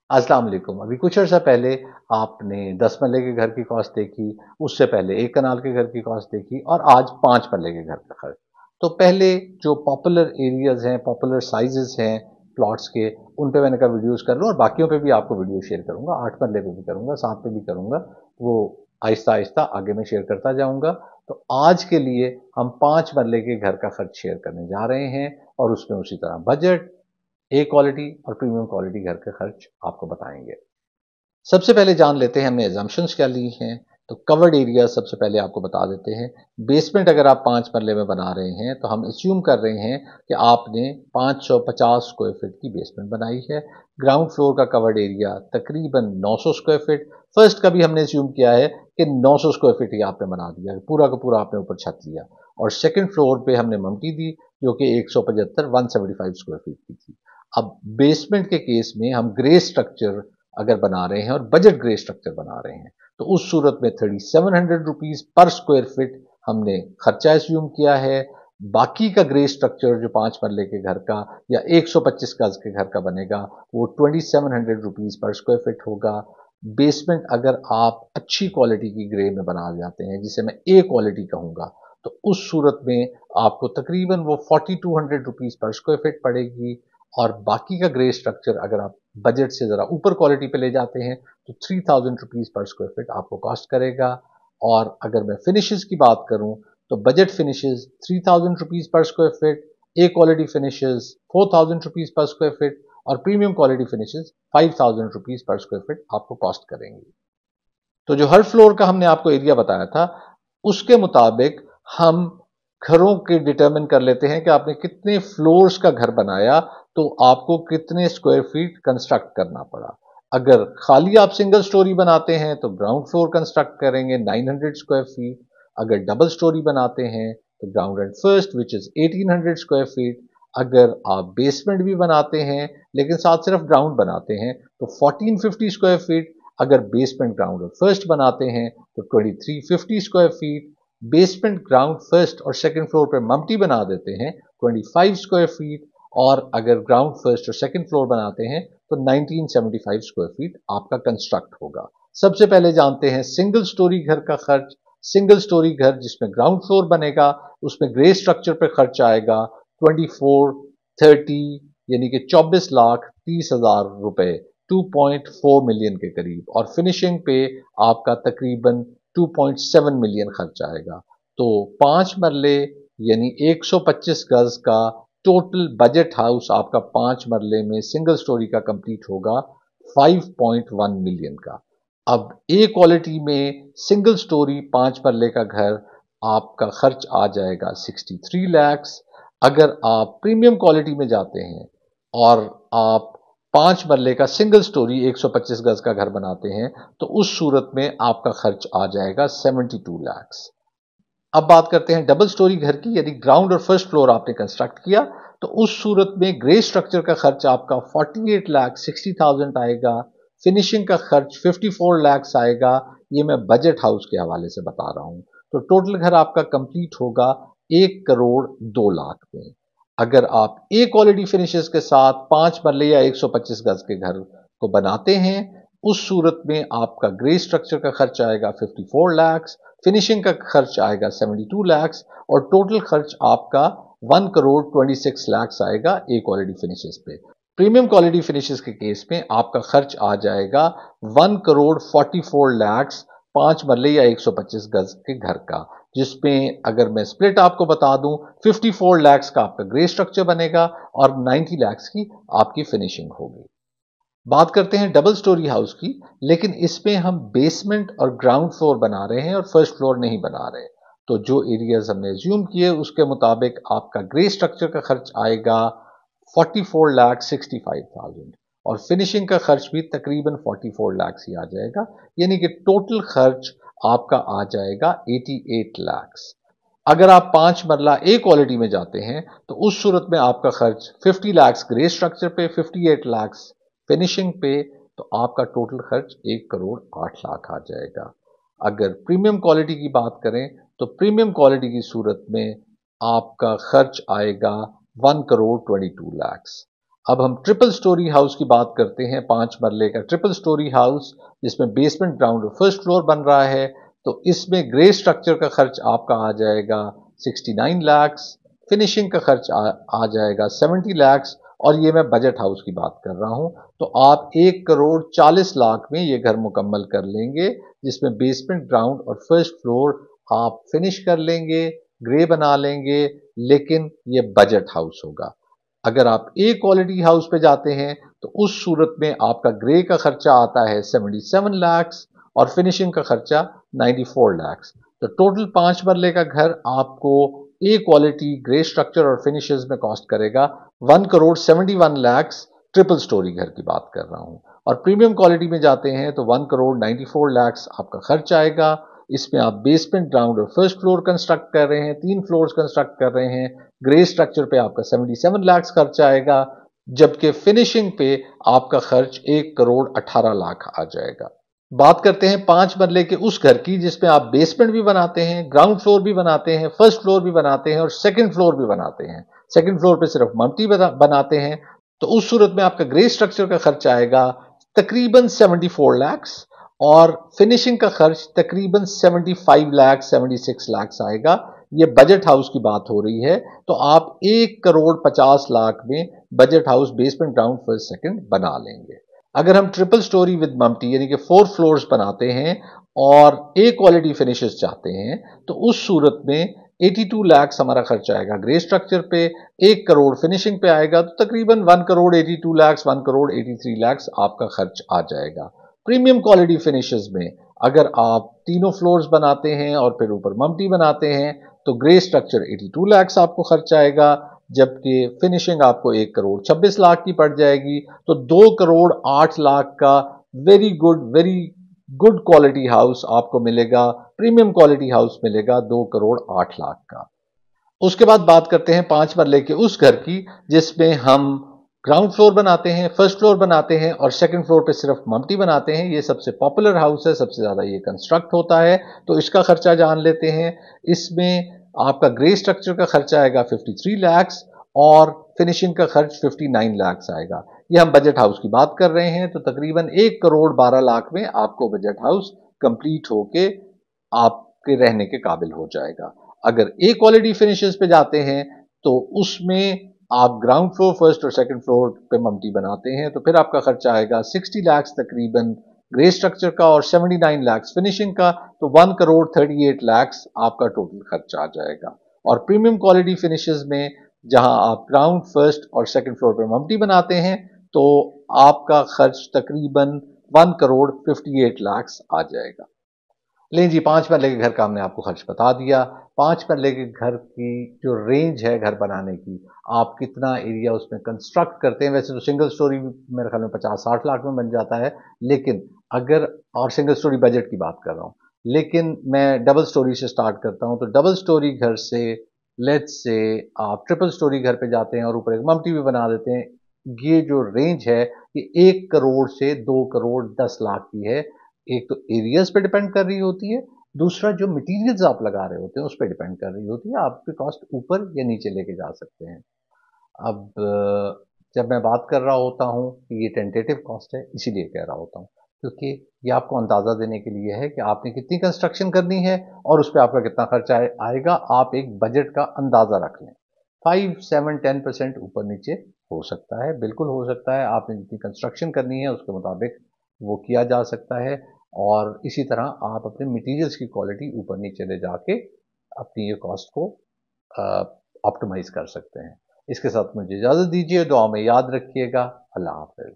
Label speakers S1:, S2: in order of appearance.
S1: अस्सलाम वालेकुम। अभी कुछ अर्सा पहले आपने 10 मरले के घर की कॉस्ट देखी, उससे पहले 1 कनाल के घर की कॉस्ट देखी और आज 5 मरले के घर का खर्च। तो पहले जो पॉपुलर एरियाज़ हैं, पॉपुलर साइज़ेज़ हैं प्लॉट्स के, उन पे मैंने कहा वीडियोज़ कर लूँ और बाकियों पे भी आपको वीडियो शेयर करूँगा। 8 मरले पे भी करूँगा, 7 पे भी करूँगा। वो आहिस्ता-आहिस्ता आगे मैं शेयर करता जाऊँगा। तो आज के लिए हम 5 मरले के घर का खर्च शेयर करने जा रहे हैं और उसमें उसी तरह बजट, ए क्वालिटी और प्रीमियम क्वालिटी घर के खर्च आपको बताएंगे। सबसे पहले जान लेते हैं हमने एजम्पशंस क्या ली हैं। तो कवर्ड एरिया सबसे पहले आपको बता देते हैं। बेसमेंट अगर आप 5 मरले में बना रहे हैं तो हम एज्यूम कर रहे हैं कि आपने 550 स्क्वायर फीट की बेसमेंट बनाई है। ग्राउंड फ्लोर का कवर्ड एरिया तकरीबन 900 स्क्वायर फीट। फर्स्ट का भी हमने एज्यूम किया है कि 900 स्क्वायर फीट ही आपने बना दिया, पूरा का पूरा आपने ऊपर छत लिया। और सेकंड फ्लोर पे हमने ममटी दी जो कि 175 स्क्वायर फीट की थी। अब बेसमेंट के केस में हम ग्रे स्ट्रक्चर अगर बना रहे हैं और बजट ग्रे स्ट्रक्चर बना रहे हैं तो उस सूरत में 3700 रुपीज पर स्क्वायर फीट हमने खर्चा एज्यूम किया है। बाकी का ग्रे स्ट्रक्चर जो 5 मरले के घर का या 125 गज के घर का बनेगा वो 2700 रुपीज पर स्क्वायर फीट होगा। बेसमेंट अगर आप अच्छी क्वालिटी की ग्रे में बना जाते हैं जिसे मैं ए क्वालिटी कहूंगा तो उस सूरत में आपको तकरीबन वो 4200 रुपीज पर स्क्वायर फीट पड़ेगी। और बाकी का ग्रे स्ट्रक्चर अगर आप बजट से ज़रा ऊपर क्वालिटी पे ले जाते हैं तो 3000 रुपीज पर स्क्वायर फीट आपको कॉस्ट करेगा। और अगर मैं फिनिशेस की बात करूं तो budget finishes 3000 rupees per square feet, A quality finishes 4000 rupees per square feet और premium quality finishes 5000 rupees per square feet आपको कॉस्ट करेंगे। तो जो हर फ्लोर का हमने आपको एरिया बताया था उसके मुताबिक हम घरों के डिटरमिन कर लेते हैं कि आपने कितने फ्लोर्स का घर बनाया तो आपको कितने स्क्वायर फीट कंस्ट्रक्ट करना पड़ा। अगर खाली आप सिंगल स्टोरी बनाते हैं तो ग्राउंड फ्लोर कंस्ट्रक्ट करेंगे 900 स्क्वायर फीट। अगर डबल स्टोरी बनाते हैं तो ground and first which is 1800 square feet. अगर आप बेसमेंट भी बनाते हैं लेकिन साथ सिर्फ ग्राउंड बनाते हैं तो 1450 स्क्वायर फीट। अगर बेसमेंट ग्राउंड और फर्स्ट बनाते हैं तो 2350 square feet. Basement ground first और सेकंड फ्लोर पर मम्टी बना देते हैं 25 स्क्वायर फीट। और अगर ग्राउंड फर्स्ट और सेकंड फ्लोर बनाते हैं तो 1975 स्क्वायर फीट आपका कंस्ट्रक्ट होगा। सबसे पहले जानते हैं सिंगल स्टोरी घर का खर्च। सिंगल स्टोरी घर जिसमें ग्राउंड फ्लोर बनेगा उसमें ग्रे स्ट्रक्चर पर खर्च आएगा 2430 यानी कि 24,30,000 रुपए, 2.4 मिलियन के करीब। और फिनिशिंग पे आपका तकरीबन 2.7 मिलियन खर्च आएगा। तो 5 मरले यानी 125 गज का टोटल बजट हाउस आपका 5 मरले में सिंगल स्टोरी का कंप्लीट होगा 5.1 मिलियन का। अब ए क्वालिटी में सिंगल स्टोरी 5 मरले का घर आपका खर्च आ जाएगा 63 लैक्स। अगर आप प्रीमियम क्वालिटी में जाते हैं और आप 5 मरले का सिंगल स्टोरी 125 गज का घर बनाते हैं तो उस सूरत में आपका खर्च आ जाएगा 72 लैक्स। अब बात करते हैं डबल स्टोरी घर की। यदि ग्राउंड और फर्स्ट फ्लोर आपने कंस्ट्रक्ट किया तो उस सूरत में ग्रे स्ट्रक्चर का खर्च आपका 48,60,000 आएगा। फिनिशिंग का खर्च 54 लैक्स आएगा। ये मैं बजट हाउस के हवाले से बता रहा हूं। तो टोटल घर आपका कंप्लीट होगा 1,02,00,000 में। अगर आप ए क्वालिटी फिनिशेस के साथ 5 मरले या 125 गज के घर को बनाते हैं उस सूरत में आपका ग्रे स्ट्रक्चर का खर्च आएगा 54 लैक्स, फिनिशिंग का खर्च आएगा 72 लैक्स और टोटल खर्च आपका 1,26,00,000 आएगा ए क्वालिटी फिनिशेस पे। प्रीमियम क्वालिटी फिनिशेस के केस में आपका खर्च आ जाएगा 1,44,00,000 5 मरले या 125 गज के घर का, जिसमें अगर मैं स्प्लिट आपको बता दूं 54 लैक्स का आपका ग्रे स्ट्रक्चर बनेगा और 90 लैक्स की आपकी फिनिशिंग होगी। बात करते हैं डबल स्टोरी हाउस की, लेकिन इसमें हम बेसमेंट और ग्राउंड फ्लोर बना रहे हैं और फर्स्ट फ्लोर नहीं बना रहे। तो जो एरियाज हमने एज्यूम किए उसके मुताबिक आपका ग्रे स्ट्रक्चर का खर्च आएगा 44,65,000 और फिनिशिंग का खर्च भी तकरीबन 44 लाख ही आ जाएगा, यानी कि टोटल खर्च आपका आ जाएगा 88 लाख। अगर आप 5 मरला ए क्वालिटी में जाते हैं तो उस सूरत में आपका खर्च 50 लाख ग्रे स्ट्रक्चर पे, 58 लाख फिनिशिंग पे, तो आपका टोटल खर्च 1,08,00,000 आ जाएगा। अगर प्रीमियम क्वालिटी की बात करें तो प्रीमियम क्वालिटी की सूरत में आपका खर्च आएगा 1,22,00,000। अब हम ट्रिपल स्टोरी हाउस की बात करते हैं। 5 मरले का ट्रिपल स्टोरी हाउस जिसमें बेसमेंट, ग्राउंड और फर्स्ट फ्लोर बन रहा है, तो इसमें ग्रे स्ट्रक्चर का खर्च आपका आ जाएगा 69 लाख, फिनिशिंग का खर्च आ जाएगा 70 लाख, और ये मैं बजट हाउस की बात कर रहा हूं। तो आप 1,40,00,000 में ये घर मुकम्मल कर लेंगे, जिसमें बेसमेंट, ग्राउंड और फर्स्ट फ्लोर आप फिनिश कर लेंगे, ग्रे बना लेंगे, लेकिन ये बजट हाउस होगा। अगर आप ए क्वालिटी हाउस पे जाते हैं तो उस सूरत में आपका ग्रे का खर्चा आता है 77 लाख और फिनिशिंग का खर्चा 94 लाख। तो टोटल 5 मरले का घर आपको ए क्वालिटी, ग्रे स्ट्रक्चर और फिनिशेस में कॉस्ट करेगा 1,71,00,000। ट्रिपल स्टोरी घर की बात कर रहा हूं। और प्रीमियम क्वालिटी में जाते हैं तो 1,94,00,000 आपका खर्च आएगा। इसमें आप बेसमेंट, ग्राउंड और फर्स्ट फ्लोर कंस्ट्रक्ट कर रहे हैं, 3 फ्लोर्स कंस्ट्रक्ट कर रहे हैं। ग्रे स्ट्रक्चर पे आपका 77 लाख खर्च आएगा, जबकि फिनिशिंग पे आपका खर्च 1,18,00,000 आ जाएगा। बात करते हैं 5 मरले के उस घर की जिसमें आप बेसमेंट भी बनाते हैं, ग्राउंड फ्लोर भी बनाते हैं, फर्स्ट फ्लोर भी बनाते हैं और सेकंड फ्लोर भी बनाते हैं। सेकंड फ्लोर पे सिर्फ मल्टी बनाते हैं, तो उस सूरत में आपका ग्रे स्ट्रक्चर का खर्च आएगा तकरीबन 74 लाख और फिनिशिंग का खर्च तकरीबन 75 लाख, 76 लाख आएगा। ये बजट हाउस की बात हो रही है, तो आप 1,50,00,000 में budget house basement, ground, first, second बना लेंगे। अगर हम ट्रिपल स्टोरी विद मम्टी यानी कि 4 फ्लोर्स बनाते हैं और ए क्वालिटी फिनिशेस चाहते हैं, तो उस सूरत में 82 लाख हमारा खर्च आएगा ग्रे स्ट्रक्चर पे, 1 करोड़ फिनिशिंग पे आएगा, तो तकरीबन 1,82,00,000, 1,83,00,000 आपका खर्च आ जाएगा। प्रीमियम क्वालिटी फिनिशेस में अगर आप तीनों फ्लोर्स बनाते हैं और फिर ऊपर मम्टी बनाते हैं तो ग्रे स्ट्रक्चर 82 लाख आपको खर्च आएगा, जबकि फिनिशिंग आपको 1,26,00,000 की पड़ जाएगी। तो 2,08,00,000 का वेरी गुड क्वालिटी हाउस आपको मिलेगा, प्रीमियम क्वालिटी हाउस मिलेगा 2,08,00,000 का। उसके बाद बात करते हैं 5 मरले के उस घर की जिसमें हम ग्राउंड फ्लोर बनाते हैं, फर्स्ट फ्लोर बनाते हैं और सेकंड फ्लोर पे सिर्फ मम्टी बनाते हैं। ये सबसे पॉपुलर हाउस है, सबसे ज्यादा ये कंस्ट्रक्ट होता है, तो इसका खर्चा जान लेते हैं। इसमें आपका ग्रे स्ट्रक्चर का खर्चा आएगा 53 लाख और फिनिशिंग का खर्च 59 लाख आएगा। ये हम बजट हाउस की बात कर रहे हैं, तो तकरीबन 1,12,00,000 में आपको बजट हाउस कंप्लीट होके आपके रहने के काबिल हो जाएगा। अगर ए क्वालिटी फिनिशेस पे जाते हैं तो उसमें आप ग्राउंड फ्लोर, फर्स्ट और सेकंड फ्लोर पे मम्टी बनाते हैं, तो फिर आपका खर्चा आएगा 60 लाख तकरीबन ग्रे स्ट्रक्चर का और 79 लाख फिनिशिंग का, तो 1,38,00,000 आपका टोटल खर्चा आ जाएगा। और प्रीमियम क्वालिटी फिनिशेस में जहां आप ग्राउंड, फर्स्ट और सेकंड फ्लोर पे मम्टी बनाते हैं तो आपका खर्च तकरीबन 1,58,00,000 आ जाएगा। लें जी, 5 मरले के घर का हमने आपको खर्च बता दिया। 5 मरले के घर की जो रेंज है घर बनाने की, आप कितना एरिया उसमें कंस्ट्रक्ट करते हैं, वैसे तो सिंगल स्टोरी मेरे ख्याल में 50-60 लाख में बन जाता है, लेकिन अगर, और सिंगल स्टोरी बजट की बात कर रहा हूं, लेकिन मैं डबल स्टोरी से स्टार्ट करता हूं। तो डबल स्टोरी घर से लेट्स से आप ट्रिपल स्टोरी घर पे जाते हैं और ऊपर एक मम्टी भी बना देते हैं। ये जो रेंज है ये 1 करोड़ से 2,10,00,000 की है। एक तो एरियाज पे डिपेंड कर रही होती है, दूसरा जो मटेरियल्स आप लगा रहे होते हैं उस पर डिपेंड कर रही होती है, आपकी कॉस्ट ऊपर या नीचे लेके जा सकते हैं। अब जब मैं बात कर रहा होता हूँ कि ये टेंटेटिव कॉस्ट है, इसीलिए कह रहा होता हूँ क्योंकि ये आपको अंदाज़ा देने के लिए है कि आपने कितनी कंस्ट्रक्शन करनी है और उस पर आपका कितना खर्चा आएगा। आप एक बजट का अंदाज़ा रख लें। 5, 7, 10% ऊपर नीचे हो सकता है, बिल्कुल हो सकता है। आपने जितनी कंस्ट्रक्शन करनी है उसके मुताबिक वो किया जा सकता है, और इसी तरह आप अपने मटेरियल्स की क्वालिटी ऊपर नीचे ले जाके अपनी ये कॉस्ट को ऑप्टिमाइज कर सकते हैं। इसके साथ मुझे इजाज़त दीजिए, दुआ में याद रखिएगा। अल्लाह हाफ़िज़।